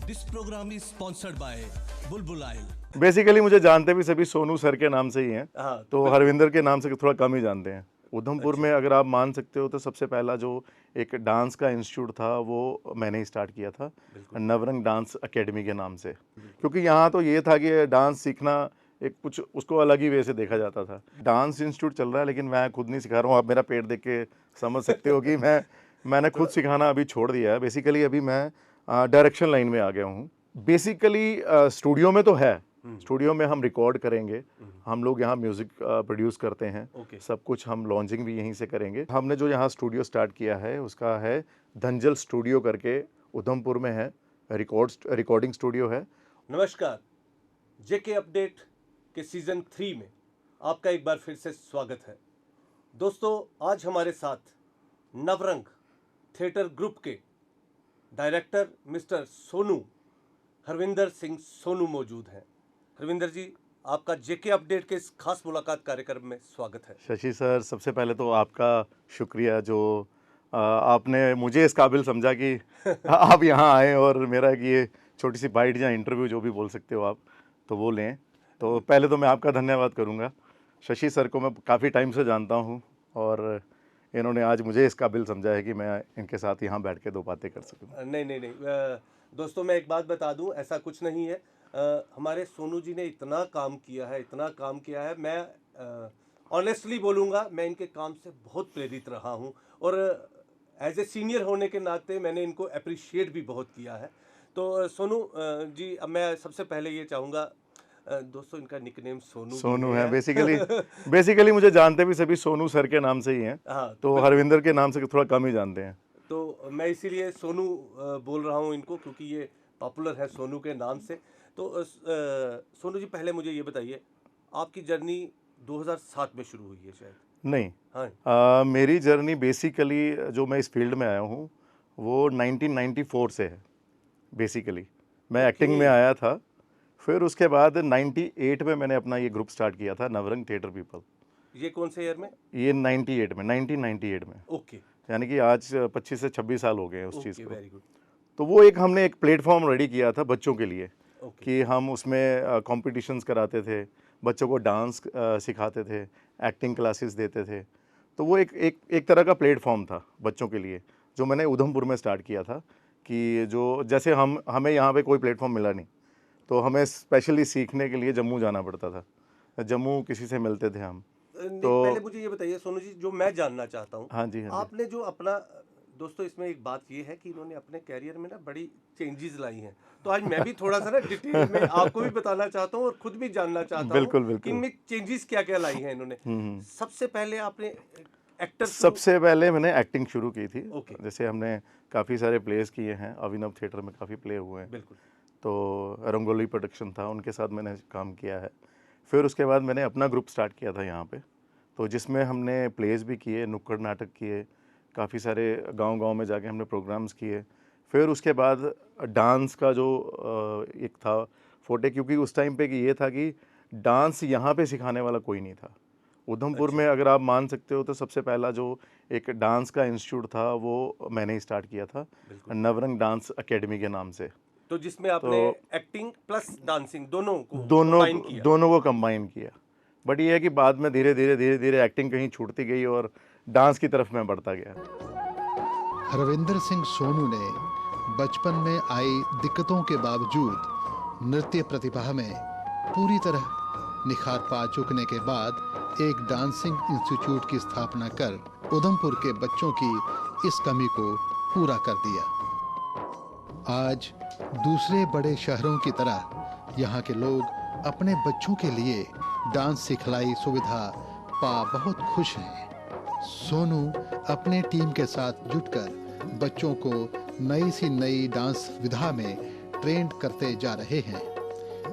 This program is sponsored by Bulbul oil. Basically मुझे जानते भी सभी सोनू सर के नाम से ही हैं। हाँ, तो हरविंदर के नाम से थोड़ा कम ही जानते हैं। उधमपुर अच्छा। में अगर आप मान सकते हो तो सबसे पहला जो एक डांस का इंस्टीट्यूट था वो मैंने ही स्टार्ट किया था, नवरंग डांस एकेडमी के नाम से। क्योंकि यहाँ तो ये था कि डांस सीखना एक कुछ उसको अलग ही वे से देखा जाता था। डांस इंस्टीट्यूट चल रहा है लेकिन मैं खुद नहीं सिखा रहा हूँ। आप मेरा पेट देख के समझ सकते हो कि मैंने खुद सिखाना अभी छोड़ दिया है। बेसिकली अभी मैं डायरेक्शन लाइन में आ गया हूँ। बेसिकली स्टूडियो में तो है, स्टूडियो में हम रिकॉर्ड करेंगे, हम लोग यहाँ म्यूज़िक प्रोड्यूस करते हैं, सब कुछ हम लॉन्चिंग भी यहीं से करेंगे। हमने जो यहाँ स्टूडियो स्टार्ट किया है उसका है धंजल स्टूडियो करके, उधमपुर में है, रिकॉर्डिंग स्टूडियो है। नमस्कार, जेके अपडेट के सीजन 3 में आपका एक बार फिर से स्वागत है। दोस्तों, आज हमारे साथ नवरंग थिएटर ग्रुप के डायरेक्टर मिस्टर सोनू, हरविंदर सिंह सोनू मौजूद हैं। हरविंदर जी, आपका जेके अपडेट के इस खास मुलाकात कार्यक्रम में स्वागत है। शशि सर, सबसे पहले तो आपका शुक्रिया जो आपने मुझे इस काबिल समझा कि आप यहाँ आए और मेरा ये छोटी सी बाइट या इंटरव्यू जो भी बोल सकते हो आप तो वो लें। तो पहले तो मैं आपका धन्यवाद करूँगा। शशि सर को मैं काफ़ी टाइम से जानता हूँ और इन्होंने आज मुझे इस काबिल समझा है कि मैं इनके साथ यहाँ बैठ के दो बातें कर सकूँ। नहीं, दोस्तों मैं एक बात बता दूं, ऐसा कुछ नहीं है। हमारे सोनू जी ने इतना काम किया है, मैं ऑनेस्टली बोलूँगा, मैं इनके काम से बहुत प्रेरित रहा हूँ और एज ए सीनियर होने के नाते मैंने इनको अप्रिशिएट भी बहुत किया है। तो सोनू जी, अब मैं सबसे पहले ये चाहूँगा, दोस्तों इनका निकनेम सोनू है। बेसिकली मुझे जानते भी सभी सोनू सर के नाम से ही हैं। हाँ, तो हरविंदर के नाम से थोड़ा कम ही जानते हैं। तो मैं इसीलिए सोनू बोल रहा हूँ इनको, क्योंकि ये पॉपुलर है सोनू के नाम से। तो सोनू जी, पहले मुझे ये बताइए, आपकी जर्नी 2007 में शुरू हुई है शायद? नहीं, हाँ। मेरी जर्नी बेसिकली जो मैं इस फील्ड में आया हूँ वो 1994 से है। बेसिकली मैं एक्टिंग में आया था, फिर उसके बाद 98 में मैंने अपना ये ग्रुप स्टार्ट किया था, नवरंग थिएटर पीपल। ये कौन से ईयर में? ये 1998 में। ओके, यानी कि आज 25 से 26 साल हो गए हैं उस चीज़ को। Very good. तो वो हमने एक प्लेटफॉर्म रेडी किया था बच्चों के लिए कि हम उसमें कॉम्पिटिशन्स कराते थे, बच्चों को डांस सिखाते थे, एक्टिंग क्लासेस देते थे। तो वो एक तरह का प्लेटफॉर्म था बच्चों के लिए, जो मैंने उधमपुर में स्टार्ट किया था। कि जो जैसे हमें यहाँ पे कोई प्लेटफॉर्म मिला नहीं, तो हमें स्पेशली सीखने के लिए जम्मू जाना पड़ता था। जम्मू किसी से मिलते थे हम। तो पहले मुझे ये बताइए सोनू जी, जो मैं जानना चाहता हूँ, हाँ जी, आपने जो अपना, दोस्तों इसमें एक बात ये है कि इन्होंने अपने कैरियर में ना बड़ी चेंजेस लाई हैं। तो आज मैं भी थोड़ा सा ना डिटेल में आपको भी बताना चाहता हूँ और खुद भी जानना चाहता हूँ कि इनमें चेंजेस क्या क्या लाई हैं इन्होंने। सबसे पहले आपने सबसे पहले मैंने एक्टिंग शुरू की थी। जैसे हमने काफ़ी सारे प्लेस किए हैं, अभिनव थिएटर में काफ़ी प्ले हुए हैं। बिल्कुल। तो रंगोली प्रोडक्शन था, उनके साथ मैंने काम किया है। फिर उसके बाद मैंने अपना ग्रुप स्टार्ट किया था यहाँ पे, तो जिसमें हमने प्लेस भी किए, नुक्कड़ नाटक किए, काफ़ी सारे गांव-गांव में जाके हमने प्रोग्राम्स किए। फिर उसके बाद डांस का जो एक था फोटे, क्योंकि उस टाइम पे कि ये था कि डांस यहाँ पे सिखाने वाला कोई नहीं था। उधमपुर में अगर आप मान सकते हो तो सबसे पहला जो एक डांस का इंस्टीट्यूट था वो मैंने ही स्टार्ट किया था, नवरंग डांस एकेडमी के नाम से। तो जिसमें आपने एक्टिंग प्लस डांसिंग दोनों को कंबाइन किया। बट ये है कि बाद में धीरे धीरे एक्टिंग कहीं छूटती गई और डांस की तरफ मैं बढ़ता गया। हरविंदर सिंह सोनू ने बचपन में आई दिक्कतों के बावजूद नृत्य प्रतिभा में पूरी तरह निखार पा चुकने के बाद एक डांसिंग इंस्टीट्यूट की स्थापना कर उधमपुर के बच्चों की इस कमी को पूरा कर दिया। आज दूसरे बड़े शहरों की तरह यहाँ के लोग अपने बच्चों के लिए डांस सिखलाई सुविधा पा बहुत खुश हैं। सोनू अपने टीम के साथ जुटकर बच्चों को नई सी नई डांस विधा में ट्रेंड करते जा रहे हैं।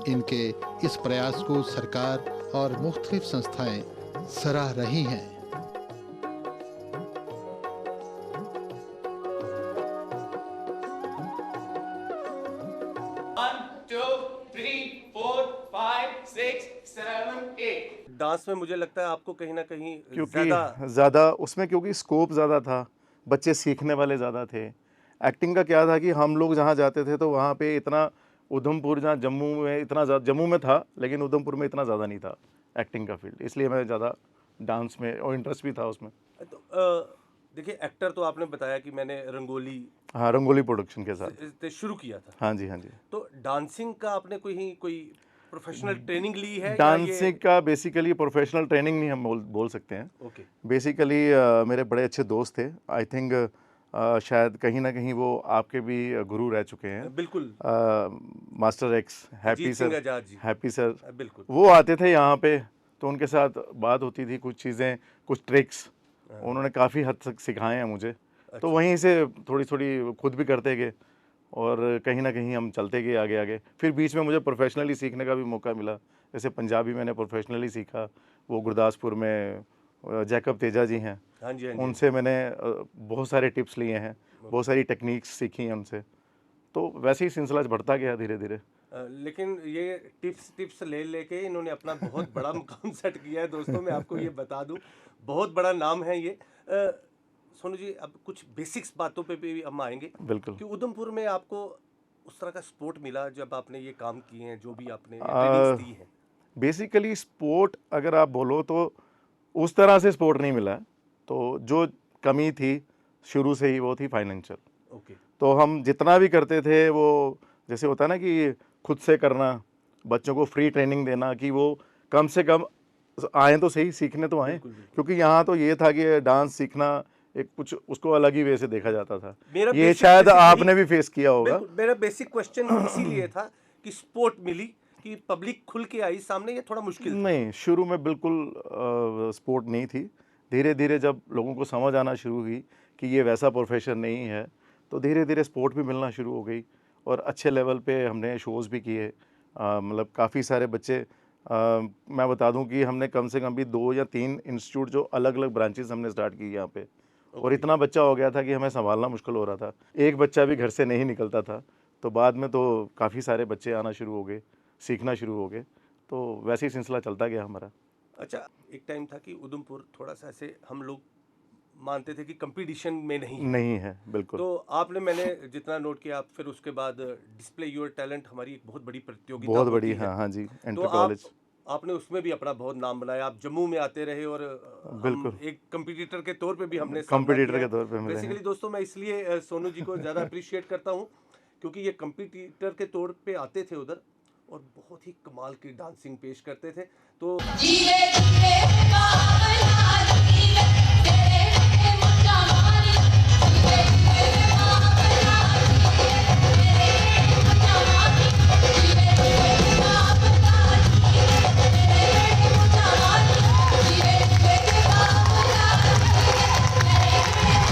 इनके इस प्रयास को सरकार और मुख्तलिफ संस्थाएं सराह रही हैं। डांस में मुझे लगता है आपको कहीं ना कहीं क्योंकि ज़्यादा उसमें क्योंकि स्कोप ज़्यादा था, बच्चे सीखने वाले ज़्यादा थे, एक्टिंग का क्या था कि हम लोग जहाँ जाते थे तो वहाँ पे इतना उधमपुर, जहाँ जम्मू में इतना जम्मू में था लेकिन उधमपुर में इतना ज़्यादा नहीं था एक्टिंग का फील्ड, इसलिए मैं ज़्यादा डांस में और इंटरेस्ट भी था उसमें। तो देखिए, एक्टर तो आपने बताया कि मैंने रंगोली हाँ, रंगोली प्रोडक्शन के साथ। से शुरू किया था। हाँ जी, हाँ जी। तो डांसिंग का आपने कोई प्रोफेशनल ट्रेनिंग ली है या ये? डांसिंग का बेसिकली प्रोफेशनल ट्रेनिंग नहीं हम बोल सकते हैं। ओके। बेसिकली मेरे बड़े अच्छे दोस्त थे, आई थिंक शायद कहीं ना कहीं वो आपके भी गुरु रह चुके हैं, बिल्कुल। Master x Happy Ajit Singh sir. Azad ji. Happy sir बिल्कुल। वो आते थे यहाँ पे, तो उनके साथ बात होती थी, कुछ चीज़ें, कुछ ट्रिक्स उन्होंने काफ़ी हद तक सिखाए हैं मुझे। तो वहीं से थोड़ी थोड़ी खुद भी करते गए और कहीं ना कहीं हम चलते गए आगे आगे। फिर बीच में मुझे प्रोफेशनली सीखने का भी मौका मिला, जैसे पंजाबी मैंने प्रोफेशनली सीखा, वो गुरदासपुर में जैकब तेजा जी हैं, हाँ जी, हाँ जी। उनसे मैंने बहुत सारे टिप्स लिए हैं, बहुत सारी टेक्निक्स सीखी हैं उनसे। तो वैसे ही सिलसिला बढ़ता गया धीरे धीरे। लेकिन ये टिप्स ले लेके इन्होंने अपना बहुत बड़ा मुकाम सेट किया है दोस्तों, मैं आपको ये बता दूं, बहुत बड़ा नाम है ये। सोनू जी, अब कुछ बेसिक्स बातों पे भी हम आएंगे बिल्कुल। कि उधमपुर में आपको उस तरह का सपोर्ट मिला जब आपने ये काम किए हैं, जो भी आपने ट्रेनिंग्स दी हैं? बेसिकली स्पोर्ट अगर आप बोलो तो उस तरह से स्पोर्ट नहीं मिला, तो जो कमी थी शुरू से ही वो थी फाइनेंशियल। ओके। तो हम जितना भी करते थे वो जैसे होता है ना कि खुद से करना, बच्चों को फ्री ट्रेनिंग देना कि वो कम से कम आए तो सही, सीखने तो आए, बिल्कुल, बिल्कुल। क्योंकि यहाँ तो ये था कि डांस सीखना एक कुछ उसको अलग ही वे से देखा जाता था। मेरा ये basic- शायद basic आपने यही- भी फेस किया होगा। बिल्कुल, मेरा बेसिक क्वेश्चन इसीलिए था कि सपोर्ट मिली, कि पब्लिक खुल के आई सामने, ये थोड़ा मुश्किल था। नहीं, शुरू में बिल्कुल सपोर्ट नहीं थी। धीरे धीरे जब लोगों को समझ आना शुरू हुई कि ये वैसा प्रोफेशन नहीं है, तो धीरे धीरे सपोर्ट भी मिलना शुरू हो गई और अच्छे लेवल पे हमने शोज़ भी किए। मतलब काफ़ी सारे बच्चे, मैं बता दूं कि हमने कम से कम भी 2 या 3 इंस्टीट्यूट जो अलग अलग ब्रांचेस हमने स्टार्ट की यहाँ पे, और इतना बच्चा हो गया था कि हमें संभालना मुश्किल हो रहा था। एक बच्चा भी घर से नहीं निकलता था। तो बाद में तो काफ़ी सारे बच्चे आना शुरू हो गए, सीखना शुरू हो गए, तो वैसे ही सिलसिला चलता गया हमारा। अच्छा, एक टाइम था कि उधमपुर थोड़ा सा ऐसे हम लोग मानते थे कि कंपटीशन में नहीं है। नहीं है, बिल्कुल। तो आपने, मैंने जितना नोट किया, आप फिर उसके बाद डिस्प्ले योर टैलेंट हमारी एक बहुत बड़ी प्रतियोगिता बहुत बड़ी, होती है। हाँ हाँ जी, तो इंटर कॉलेज। आपने उसमें भी अपना बहुत नाम बनाया। आप जम्मू में आते रहे और बिल्कुल। हम एक कंपटीटर के तौर पे भी हमने सामना कंपटीटर किया के है। तौर पे मिले हैं। बेसिकली दोस्तों, मैं इसलिए सोनू जी को ज़्यादा अप्रिशिएट करता हूँ क्योंकि ये कंपटीटर के तौर पे आते थे उधर और बहुत ही कमाल की डांसिंग पेश करते थे। तो जीवे जीवे बाबला जीवे तेरे मुझा मारी जीवे जीवे बाबला जीवे तेरे मुझा मारी जीवे जीवे बाबला जीवे तेरे मुझा मारी जीवे जीवे बाबला जीवे तेरे मुझा मारी।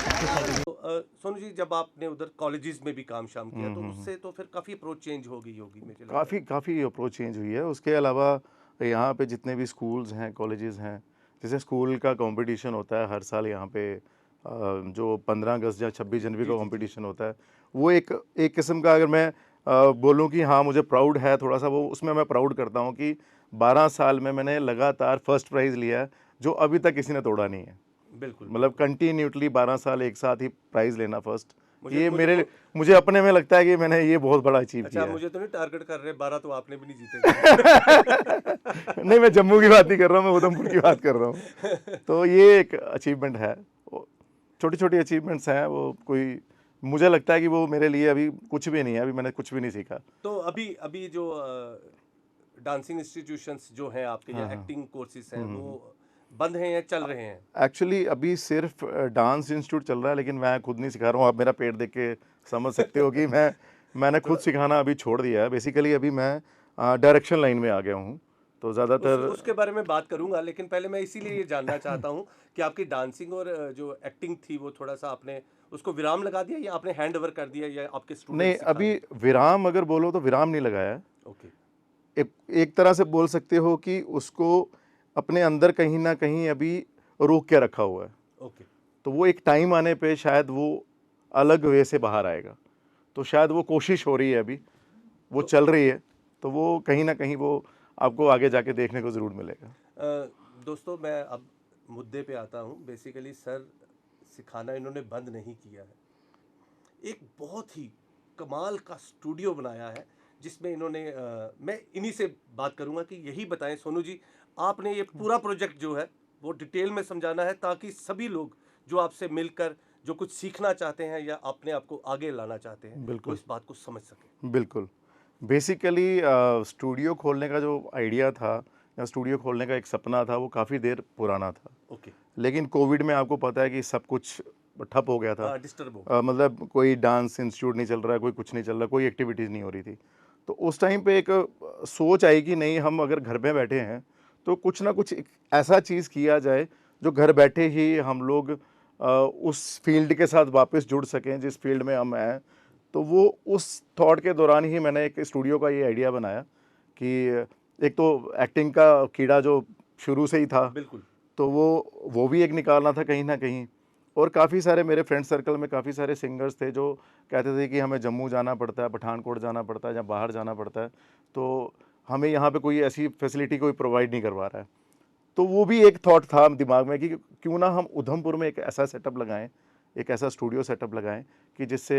सोनू जी, जब आपने उधर कॉलेजेस में भी काम शाम किया तो उससे तो फिर काफ़ी अप्रोच चेंज हो गई होगी मुझे लगता है। काफ़ी अप्रोच चेंज हुई है। उसके अलावा यहाँ पे जितने भी स्कूल्स हैं, कॉलेजेस हैं, जैसे स्कूल का कंपटीशन होता है हर साल यहाँ पे, जो 15 अगस्त या 26 जनवरी का कंपटीशन होता है, वो एक किस्म का, अगर मैं बोलूँ कि हाँ मुझे प्राउड है थोड़ा सा, वो उसमें मैं प्राउड करता हूँ कि 12 साल में मैंने लगातार फर्स्ट प्राइज़ लिया है, जो अभी तक किसी ने तोड़ा नहीं है। बिल्कुल। मतलब कंटिन्यूटली 12 साल एक साथ ही प्राइज़ लेना फर्स्ट, मुझे- ये मुझे मुझे अपने में लगता है कि मैंने ये बहुत बड़ा अचीव अच्छा, किया आप है। मुझे तो नहीं टारगेट कर रहे, 12 तो आपने भी नहीं जीते। नहीं, मैं जम्मू की बात नहीं कर रहा हूँ, मैं उधमपुर की बात कर रहा हूँ। तो ये एक अचीवमेंट है, छोटी छोटी अचीवमेंट्स हैं वो, कोई मुझे लगता है कि वो मेरे लिए अभी कुछ भी नहीं है, अभी मैंने कुछ भी नहीं सीखा। तो अभी जो डांसिंग इंस्टीट्यूशंस जो हैं आपके, या एक्टिंग कोर्सेज हैं, वो बंद हैं या चल रहे हैं? एक्चुअली अभी सिर्फ डांस इंस्टीट्यूट चल रहा है, लेकिन मैं खुद नहीं सिखा रहा हूँ। आप मेरा पेट देख के समझ सकते हो कि मैंने खुद सिखाना अभी छोड़ दिया है। बेसिकली अभी मैं डायरेक्शन लाइन में आ गया हूँ, तो ज़्यादातर उसके बारे में बात करूंगा, लेकिन पहले मैं इसीलिए ये जानना चाहता हूँ कि आपकी डांसिंग और जो एक्टिंग थी वो थोड़ा सा आपने उसको विराम लगा दिया, या आपने हैंड ओवर कर दिया, या आपके नहीं, स्टूडेंट्स अभी विराम अगर बोलो तो विराम नहीं लगाया है। ओके। एक तरह से बोल सकते हो कि उसको अपने अंदर कहीं ना कहीं अभी रोक के रखा हुआ है। ओके। तो वो एक टाइम आने पे शायद वो अलग वे से बाहर आएगा। तो शायद वो कोशिश हो रही है अभी, वो चल रही है, तो वो कहीं ना कहीं वो आपको आगे जाके देखने को ज़रूर मिलेगा। दोस्तों मैं अब मुद्दे पे आता हूँ। बेसिकली सर सिखाना इन्होंने बंद नहीं किया है। एक बहुत ही कमाल का स्टूडियो बनाया है जिसमें इन्होंने मैं इन्हीं से बात करूंगा कि यही बताएं सोनू जी, आपने ये पूरा प्रोजेक्ट जो है वो डिटेल में समझाना है ताकि सभी लोग जो आपसे मिलकर जो कुछ सीखना चाहते हैं या अपने आप को आगे लाना चाहते हैं बिल्कुल। वो इस बात को समझ सकें। बिल्कुल। बेसिकली स्टूडियो खोलने का जो आइडिया था या स्टूडियो खोलने का एक सपना था, वो काफ़ी देर पुराना था। ओके। लेकिन कोविड में आपको पता है कि सब कुछ ठप हो गया था। डिस्टर्ब हो मतलब कोई डांस इंस्टीट्यूट नहीं चल रहा, कोई कुछ नहीं चल रहा, कोई एक्टिविटीज़ नहीं हो रही थी। तो उस टाइम पे एक सोच आई कि नहीं, हम अगर घर में बैठे हैं तो कुछ ना कुछ एक ऐसा चीज़ किया जाए जो घर बैठे ही हम लोग उस फील्ड के साथ वापस जुड़ सकें जिस फील्ड में हम हैं। तो वो उस थॉट के दौरान ही मैंने एक स्टूडियो का ये आइडिया बनाया कि एक तो एक्टिंग का कीड़ा जो शुरू से ही था, बिल्कुल। तो वो भी एक निकालना था कहीं ना कहीं। और काफ़ी सारे मेरे फ्रेंड सर्कल में काफ़ी सारे सिंगर्स थे जो कहते थे कि हमें जम्मू जाना पड़ता है, पठानकोट जाना पड़ता है या बाहर जाना पड़ता है, तो हमें यहाँ पे कोई ऐसी फैसिलिटी कोई प्रोवाइड नहीं करवा रहा है। तो वो भी एक थॉट था दिमाग में कि क्यों ना हम उधमपुर में एक ऐसा सेटअप लगाएं, एक ऐसा स्टूडियो सेटअप लगाएं कि जिससे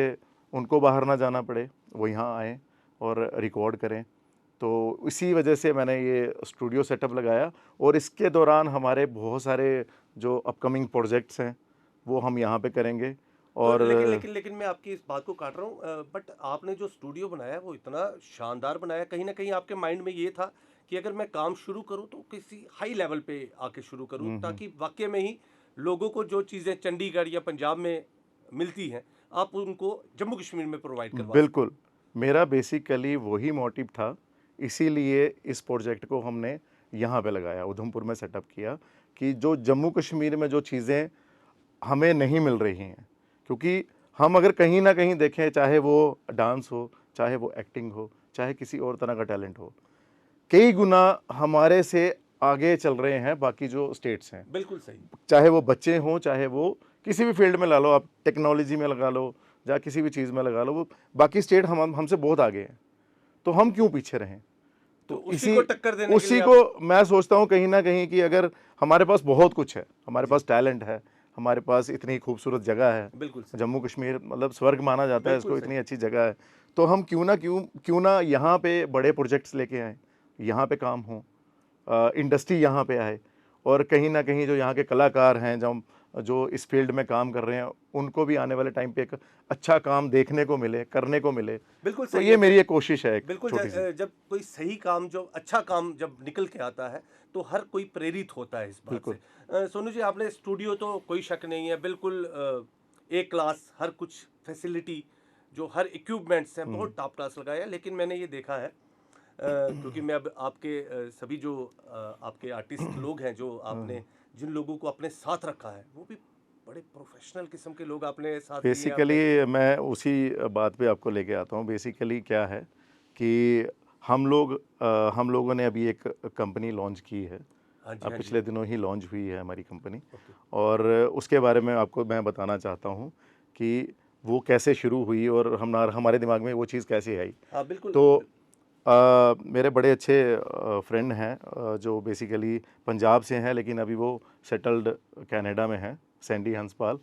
उनको बाहर ना जाना पड़े, वो यहाँ आएँ और रिकॉर्ड करें। तो इसी वजह से मैंने ये स्टूडियो सेटअप लगाया और इसके दौरान हमारे बहुत सारे जो अपकमिंग प्रोजेक्ट्स हैं वो हम यहाँ पे करेंगे। और लेकिन मैं आपकी इस बात को काट रहा हूँ, बट आपने जो स्टूडियो बनाया वो इतना शानदार बनाया, कहीं ना कहीं आपके माइंड में ये था कि अगर मैं काम शुरू करूँ तो किसी हाई लेवल पे आके शुरू करूँ ताकि वाकई में ही लोगों को जो चीज़ें चंडीगढ़ या पंजाब में मिलती हैं आप उनको जम्मू कश्मीर में प्रोवाइड करवा बिल्कुल, मेरा बेसिकली वही मोटिव था, इसीलिए इस प्रोजेक्ट को हमने यहाँ पे लगाया, उधमपुर में सेटअप किया कि जो जम्मू कश्मीर में जो चीज़ें हमें नहीं मिल रही हैं, क्योंकि हम अगर कहीं ना कहीं देखें, चाहे वो डांस हो, चाहे वो एक्टिंग हो, चाहे किसी और तरह का टैलेंट हो, कई गुना हमारे से आगे चल रहे हैं बाकी जो स्टेट्स हैं। बिल्कुल सही। चाहे वो बच्चे हों, चाहे वो किसी भी फील्ड में ला लो, आप टेक्नोलॉजी में लगा लो या किसी भी चीज़ में लगा लो, वो बाकी स्टेट हमसे बहुत आगे हैं, तो हम क्यों पीछे रहें। तो उसी को टक्कर देने के उसी लिए को मैं सोचता हूँ कहीं ना कहीं कि अगर हमारे पास बहुत कुछ है, हमारे पास टैलेंट है, हमारे पास इतनी खूबसूरत जगह है, बिल्कुल सही। जम्मू कश्मीर मतलब स्वर्ग माना जाता है बिल्कुल इसको, सही। इतनी अच्छी जगह है, तो हम क्यों ना यहाँ पे बड़े प्रोजेक्ट्स लेके आए, यहाँ पे काम हो, इंडस्ट्री यहाँ पे आए और कहीं ना कहीं जो यहाँ के कलाकार हैं जो इस फील्ड में काम कर रहे हैं उनको भी आने वाले टाइम पे एक अच्छा काम देखने को मिले, करने को मिले। बिल्कुल तो सही ये है। मेरी एक कोशिश है, एक बिल्कुल छोटी सी। जब कोई सही काम, जो अच्छा काम जब निकल के आता है तो हर कोई प्रेरित होता है इस बात बिल्कुल। से। सोनू जी, आपने स्टूडियो तो कोई शक नहीं है, बिल्कुल ए क्लास, हर कुछ फैसिलिटी, जो हर इक्विपमेंट्स हैं बहुत टॉप क्लास लगाया है। लेकिन मैंने ये देखा है क्योंकि मैं अब आपके सभी जो आपके आर्टिस्ट लोग हैं, जो आपने जिन लोगों को अपने साथ रखा है, वो भी बड़े प्रोफेशनल किस्म के लोग आपने साथ लिए हैं। बेसिकली मैं उसी बात पे आपको लेके आता हूँ। बेसिकली क्या है कि हम लोगों ने अभी एक कंपनी लॉन्च की है, हाँ जी, अब हाँ पिछले दिनों ही लॉन्च हुई है हमारी कंपनी, और उसके बारे में आपको मैं बताना चाहता हूँ कि वो कैसे शुरू हुई और हमारे दिमाग में वो चीज़ कैसे आई। हाँ बिल्कुल। तो मेरे बड़े अच्छे फ्रेंड हैं जो बेसिकली पंजाब से हैं, लेकिन अभी वो सेटल्ड कनाडा में हैं, सैंडी हंसपाल,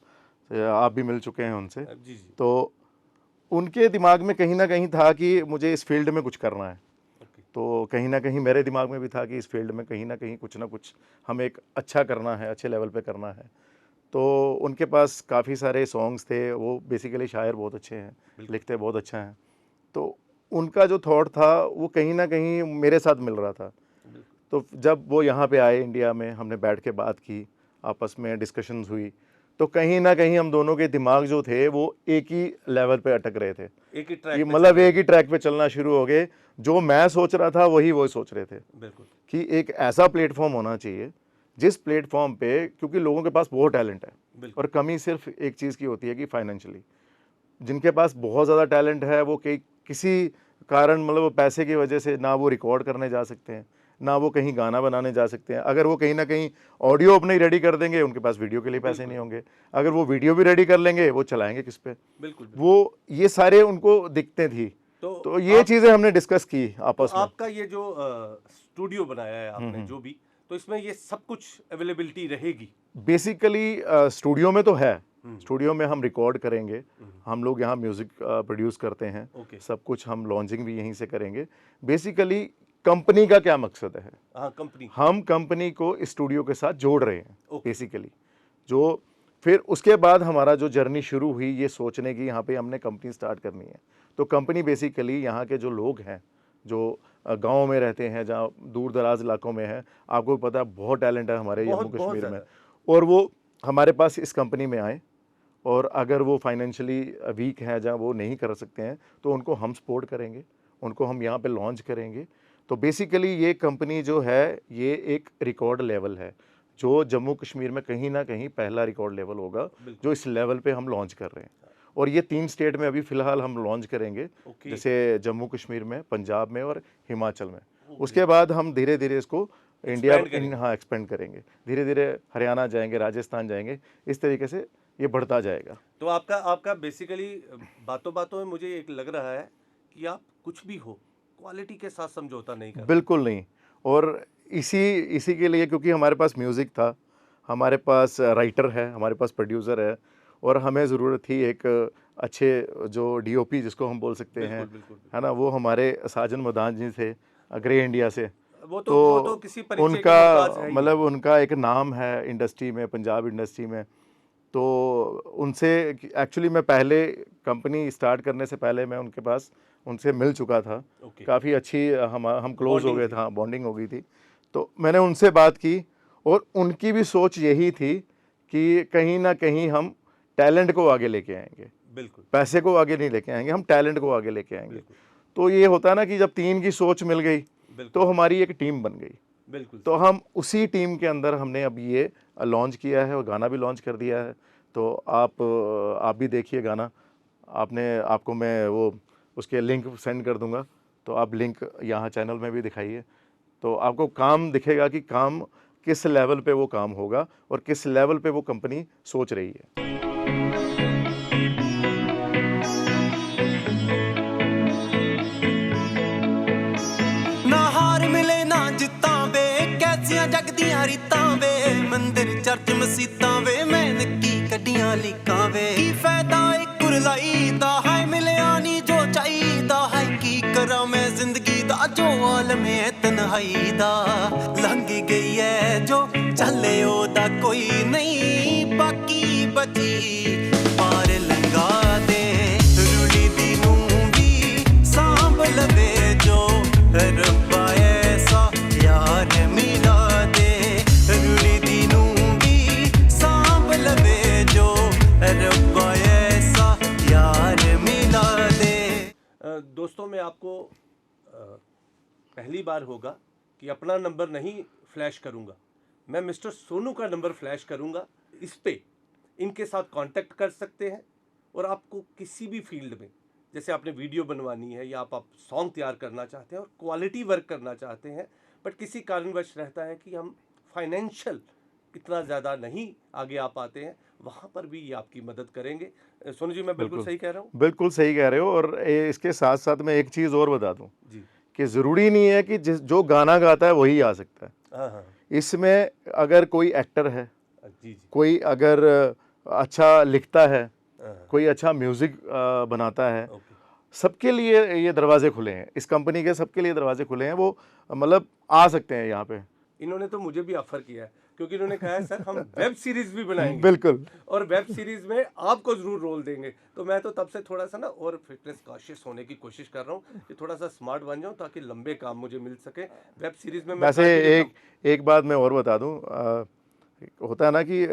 आप भी मिल चुके हैं उनसे। जी जी। तो उनके दिमाग में कहीं ना कहीं था कि मुझे इस फील्ड में कुछ करना है, तो कहीं ना कहीं मेरे दिमाग में भी था कि इस फील्ड में कहीं ना कहीं कुछ ना कुछ हमें एक अच्छा करना है, अच्छे लेवल पे करना है। तो उनके पास काफ़ी सारे सॉन्ग्स थे, वो बेसिकली शायर बहुत अच्छे हैं, लिखते बहुत अच्छा हैं। तो उनका जो थॉट था वो कहीं ना कहीं मेरे साथ मिल रहा था। तो जब वो यहाँ पे आए इंडिया में, हमने बैठ के बात की, आपस में डिस्कशंस हुई, तो कहीं ना कहीं हम दोनों के दिमाग जो थे वो एक ही लेवल पे अटक रहे थे, एक ही कि ट्रैक मतलब एक ही ट्रैक पे चलना शुरू हो गए। जो मैं सोच रहा था वही वो सोच रहे थे बिल्कुल। कि एक ऐसा प्लेटफॉर्म होना चाहिए जिस प्लेटफॉर्म पे, क्योंकि लोगों के पास बहुत टैलेंट है बिल्कुल। और कमी सिर्फ एक चीज़ की होती है कि फाइनेंशियली जिनके पास बहुत ज़्यादा टैलेंट है वो किसी कारण मतलब वो पैसे की वजह से ना वो रिकॉर्ड करने जा सकते हैं, ना वो कहीं गाना बनाने जा सकते हैं। अगर वो कहीं ना कहीं ऑडियो अपने रेडी कर देंगे, उनके पास वीडियो के लिए पैसे नहीं होंगे। अगर वो वीडियो भी रेडी कर लेंगे, वो चलाएंगे किस पे? बिल्कुल। वो ये सारे उनको दिक्कतें थी। तो ये चीज़ें हमने डिस्कस की आपस में। आपका ये जो स्टूडियो बनाया है आपने जो भी, तो इसमें ये सब कुछ अवेलेबिलिटी रहेगी? बेसिकली स्टूडियो में तो है, स्टूडियो में हम रिकॉर्ड करेंगे, हम लोग यहाँ म्यूज़िक प्रोड्यूस करते हैं, ओके। सब कुछ हम लॉन्चिंग भी यहीं से करेंगे। बेसिकली कंपनी का क्या मकसद है? हाँ, कंपनी। हम कंपनी को स्टूडियो के साथ जोड़ रहे हैं ओके। बेसिकली। जो फिर उसके बाद हमारा जो जर्नी शुरू हुई ये सोचने की, यहाँ पे हमने कंपनी स्टार्ट करनी है। तो कंपनी बेसिकली यहाँ के जो लोग हैं, जो गांव में रहते हैं, जहाँ दूर दराज इलाकों में है, आपको पता है बहुत टैलेंट है हमारे बहुत- जम्मू बहुत कश्मीर में, ज़्यादा। और वो हमारे पास इस कंपनी में आए, और अगर वो फाइनेंशियली वीक हैं, जहाँ वो नहीं कर सकते हैं, तो उनको हम सपोर्ट करेंगे, उनको हम यहाँ पे लॉन्च करेंगे। तो बेसिकली ये कंपनी जो है ये एक रिकॉर्ड लेवल है, जो जम्मू कश्मीर में कहीं ना कहीं पहला रिकॉर्ड लेवल होगा जो इस लेवल पे हम लॉन्च कर रहे हैं। और ये 3 स्टेट में अभी फ़िलहाल हम लॉन्च करेंगे, ओके। जैसे जम्मू कश्मीर में, पंजाब में और हिमाचल में। उसके बाद हम धीरे धीरे इसको इंडिया हाँ एक्सपेंड करेंगे, धीरे धीरे हरियाणा जाएंगे, राजस्थान जाएंगे, इस तरीके से ये बढ़ता जाएगा। तो आपका बेसिकली बातों बातों में मुझे एक लग रहा है कि आप कुछ भी हो क्वालिटी के साथ समझौता नहीं करते। बिल्कुल नहीं। और इसी के लिए, क्योंकि हमारे पास म्यूज़िक था, हमारे पास राइटर है, हमारे पास प्रोड्यूसर है, और हमें ज़रूरत थी एक अच्छे जो डीओपी जिसको हम बोल सकते हैं, बिल्कुल। है ना, वो हमारे साजन मदान जी थे ग्रे इंडिया से। वो तो किसी परिचय के उनका मोहताज है ही। मतलब उनका एक नाम है इंडस्ट्री में, पंजाब इंडस्ट्री में। तो उनसे एक्चुअली मैं पहले कंपनी स्टार्ट करने से पहले मैं उनके पास उनसे मिल चुका था, ओके। काफ़ी अच्छी हम क्लोज हो Bonding गए थी। थे, बॉन्डिंग हो गई थी। तो मैंने उनसे बात की, और उनकी भी सोच यही थी कि कहीं ना कहीं हम टैलेंट को आगे लेके आएंगे, बिल्कुल। पैसे को आगे नहीं लेके आएंगे, हम टैलेंट को आगे लेके आएंगे। बिल्कुल। तो ये होता है ना कि जब 3 की सोच मिल गई बिल्कुल। तो हमारी एक टीम बन गई। बिल्कुल। तो हम उसी टीम के अंदर हमने अब ये लॉन्च किया है, और गाना भी लॉन्च कर दिया है। तो आप भी देखिए गाना, आपको मैं वो उसके लिंक सेंड कर दूंगा, तो आप लिंक यहाँ चैनल में भी दिखाइए, तो आपको काम दिखेगा कि काम किस लेवल पे वो काम होगा और किस लेवल पे वो कंपनी सोच रही है। ना हार मिले ना जित्तां वे, कैसियां जगदियां रीतां वे, मंदिर चर्च मसीतां वे, मैंने की कड्डियां लीकां वे। की फायदा एक कुरलाई दा, हाय मिलिया नी जो चाहिदा, हाय की करा मैं जिंदगी दा, जो आलम है तन्हाई दा। लंघ गई है जो चले ओदा कोई नहीं, बाकी बची पार लंघा दे, रुली दी नूं भी सांभ लवे जो, रब्बा ऐसा यार मिला दे, रुली दी नूं भी सांभ लवे जो, रब्बा ऐसा यार मिला दे। दोस्तों मैं आपको पहली बार होगा कि अपना नंबर नहीं फ्लैश करूंगा, मैं मिस्टर सोनू का नंबर फ्लैश करूंगा। इस पे इनके साथ कांटेक्ट कर सकते हैं, और आपको किसी भी फील्ड में, जैसे आपने वीडियो बनवानी है या आप सॉन्ग तैयार करना चाहते हैं और क्वालिटी वर्क करना चाहते हैं, बट किसी कारणवश रहता है कि हम फाइनेंशियल इतना ज़्यादा नहीं आगे आ पाते हैं, वहाँ पर भी ये आपकी मदद करेंगे। सोनू जी, मैं बिल्कुल सही कह रहा हूँ? बिल्कुल सही कह रहे हो। और इसके साथ साथ मैं एक चीज़ और बता दूं जी। कि ज़रूरी नहीं है कि जो गाना गाता है वही आ सकता है। हाँ हाँ। इसमें अगर कोई एक्टर है, जी जी। कोई अगर अच्छा लिखता है, हाँ, कोई अच्छा म्यूज़िक बनाता है, ओके। सबके लिए ये दरवाजे खुले हैं, इस कंपनी के सबके लिए दरवाजे खुले हैं। वो मतलब आ सकते हैं यहाँ पे। इन्होंने तो मुझे भी ऑफर किया है, क्योंकि इन्होंने कहा है सर हम वेब सीरीज भी बनाएंगे, बिल्कुल। और वेब सीरीज में आपको जरूर रोल देंगे। तो मैं तो तब से थोड़ा सा ना और फिटनेस कॉशियस होने की कोशिश कर रहा हूँ कि थोड़ा सा स्मार्ट बन जाऊँ, ताकि लंबे काम मुझे मिल सके। वेब सीरीज में मैं वैसे part भी लेता एक बात मैं और बता दूं, होता है ना कि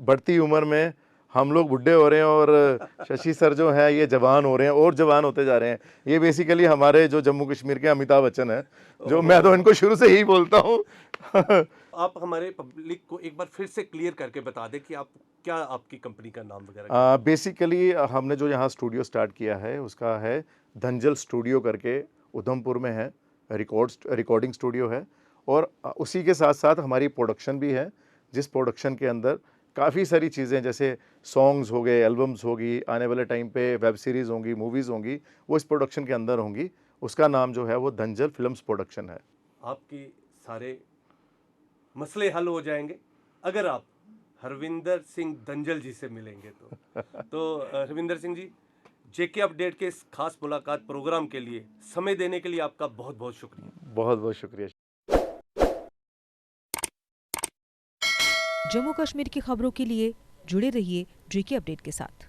बढ़ती उम्र में हम लोग बुढ़े हो रहे हैं, और शशि सर जो है ये जवान हो रहे हैं और जवान होते जा रहे हैं। ये बेसिकली हमारे जो जम्मू कश्मीर के अमिताभ बच्चन है, जो मैं तो इनको शुरू से यही बोलता हूँ। आप हमारे पब्लिक को एक बार फिर से क्लियर करके बता दें कि आप क्या, आपकी कंपनी का नाम वगैरह। बेसिकली हमने जो यहाँ स्टूडियो स्टार्ट किया है उसका है धंजल स्टूडियो करके, उधमपुर में है, रिकॉर्डिंग स्टूडियो है, और उसी के साथ साथ हमारी प्रोडक्शन भी है, जिस प्रोडक्शन के अंदर काफ़ी सारी चीज़ें जैसे सॉन्ग्स हो गए, एल्बम्स होगी, आने वाले टाइम पे वेब सीरीज़ होंगी, मूवीज़ होंगी, वो इस प्रोडक्शन के अंदर होंगी। उसका नाम जो है वो दंजल फिल्म्स प्रोडक्शन है। आपके सारे मसले हल हो जाएंगे अगर आप हरविंदर सिंह दंजल जी से मिलेंगे तो हरविंदर सिंह जी, जेके अपडेट के इस खास मुलाकात प्रोग्राम के लिए समय देने के लिए आपका बहुत बहुत शुक्रिया। बहुत बहुत शुक्रिया। जम्मू कश्मीर की खबरों के लिए जुड़े रहिए जेके अपडेट के साथ।